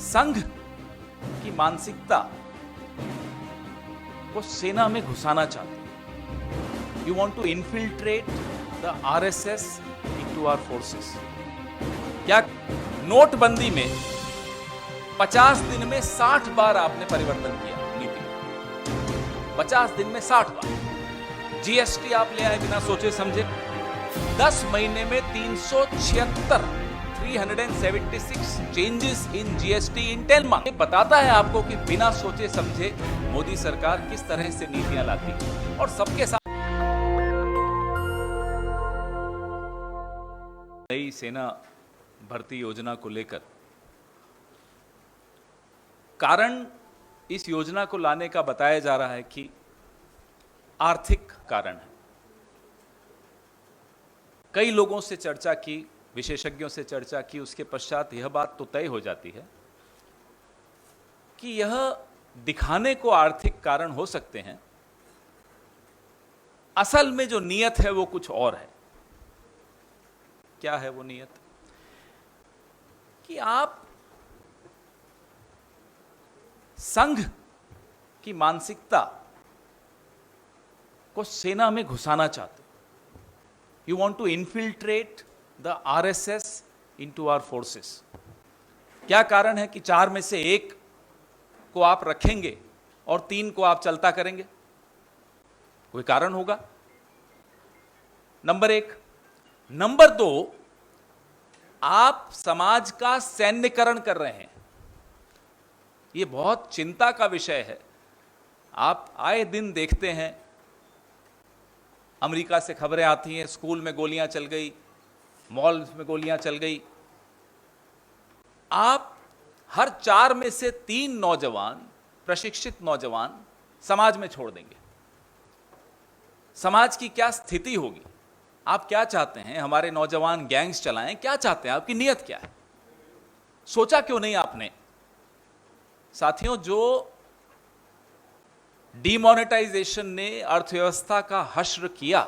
संघ की मानसिकता को सेना में घुसाना चाहते हैं। You want to infiltrate the RSS into our forces. क्या नोटबंदी में 50 दिन में 60 बार आपने परिवर्तन किया नीति में, 50 दिन में 60 बार। जीएसटी आप ले आए बिना सोचे समझे। 10 महीने में 376 changes in GST in 10 month. बताता है आपको कि बिना सोचे समझे मोदी सरकार किस तरह से नीतियां लाती है और सबके साथ। नई सेना भर्ती योजना को लेकर कारण इस योजना को लाने का बताया जा रहा है कि आर्थिक कारण है। कई लोगों से चर्चा की, विशेषज्ञों से चर्चा की, उसके पश्चात यह बात तो तय हो जाती है कि यह दिखाने को आर्थिक कारण हो सकते हैं, असल में जो नीयत है वो कुछ और है। क्या है वो नीयत? कि आप संघ की मानसिकता को सेना में घुसाना चाहते हो। You want to infiltrate the RSS into our forces. क्या कारण है कि 4 में से 1 को आप रखेंगे और 3 को आप चलता करेंगे? कोई कारण होगा, नंबर 1। नंबर 2, आप समाज का सैन्यकरण कर रहे हैं। यह बहुत चिंता का विषय है। आप आए दिन देखते हैं, अमेरिका से खबरें आती हैं, स्कूल में गोलियां चल गई, मॉल में गोलियां चल गई। आप हर 4 में से 3 नौजवान, प्रशिक्षित नौजवान समाज में छोड़ देंगे। समाज की क्या स्थिति होगी? आप क्या चाहते हैं? हमारे नौजवान गैंग्स चलाएं? क्या चाहते हैं? आपकी नीयत क्या है? सोचा क्यों नहीं आपने? साथियों, जो डीमोनेटाइजेशन ने अर्थव्यवस्था का हश्र किया,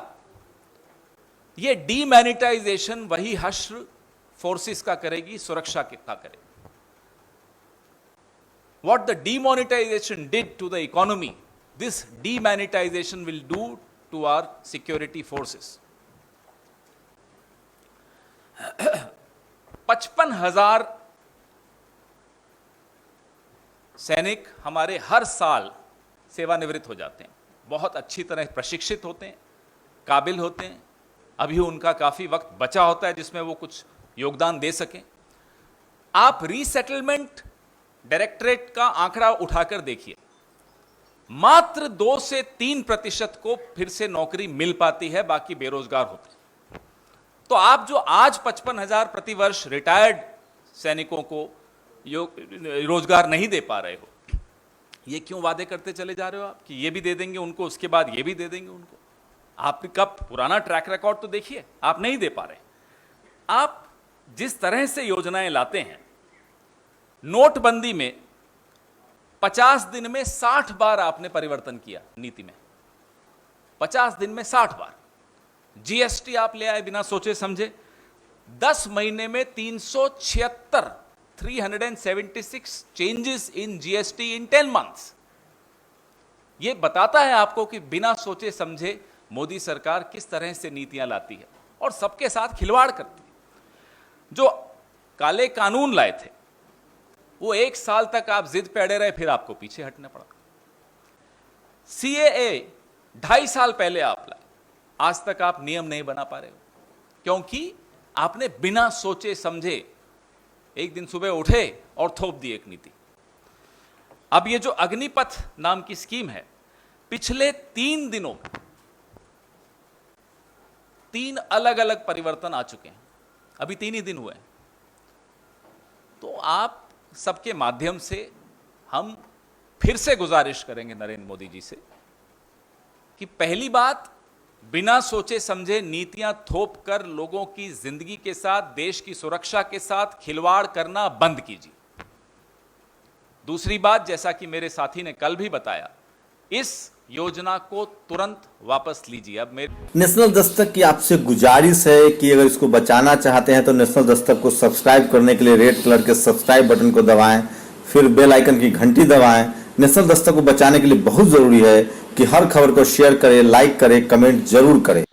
यह डीमैनिटाइजेशन वही हश्र फोर्सेस का करेगी, सुरक्षा का करेगी। What the demonetization did to the economy, this demonetization will do to our security forces. 55,000 सैनिक हमारे हर साल सेवानिवृत्त हो जाते हैं। बहुत अच्छी तरह प्रशिक्षित होते हैं, काबिल होते हैं। अभी उनका काफी वक्त बचा होता है जिसमें वो कुछ योगदान दे सकें। आप रीसेटलमेंट डायरेक्टरेट का आंकड़ा उठाकर देखिए, मात्र 2 से 3% को फिर से नौकरी मिल पाती है, बाकी बेरोजगार होते हैं। तो आप जो आज 55,000 प्रतिवर्ष रिटायर्ड सैनिकों को रोजगार नहीं दे पा रहे हो, ये क्यों वादे करते चले जा रहे हो आप कि ये भी दे देंगे उनको, उसके बाद ये भी दे देंगे उनको? आपका पुराना ट्रैक रिकॉर्ड तो देखिए, आप नहीं दे पा रहे। आप जिस तरह से योजनाएं लाते हैं, नोटबंदी में 50 दिन में 60 बार आपने परिवर्तन किया नीति में, 50 दिन में 60 बार। जीएसटी आप ले आए बिना सोचे समझे। 10 महीने में 376 changes in GST in 10 months. यह बताता है आपको कि बिना सोचे समझे मोदी सरकार किस तरह से नीतियां लाती है और सबके साथ खिलवाड़ करती है। जो काले कानून लाए थे वो 1 साल तक आप जिद पे अड़े रहे, फिर आपको पीछे हटना पड़ा। सीएए 2.5 साल पहले आप लाए, आज तक आप नियम नहीं बना पा रहे हो, क्योंकि आपने बिना सोचे समझे एक दिन सुबह उठे और थोप दी एक नीति। अब ये जो अग्निपथ नाम की स्कीम है, पिछले 3 दिनों में 3 अलग अलग परिवर्तन आ चुके हैं। अभी 3 ही दिन हुए हैं। तो आप सबके माध्यम से हम फिर से गुजारिश करेंगे नरेंद्र मोदी जी से कि पहली बात, बिना सोचे समझे नीतियां थोप कर लोगों की जिंदगी के साथ, देश की सुरक्षा के साथ खिलवाड़ करना बंद कीजिए। दूसरी बात, जैसा कि मेरे साथी ने कल भी बताया, इस योजना को तुरंत वापस लीजिए। अब मेरे नेशनल दस्तक की आपसे गुजारिश है कि अगर इसको बचाना चाहते हैं तो नेशनल दस्तक को सब्सक्राइब करने के लिए रेड कलर के सब्सक्राइब बटन को दबाएं, फिर बेल आइकन की घंटी दबाएं। नेशनल दस्तक को बचाने के लिए बहुत जरूरी है कि हर खबर को शेयर करें, लाइक करें, कमेंट जरूर करें।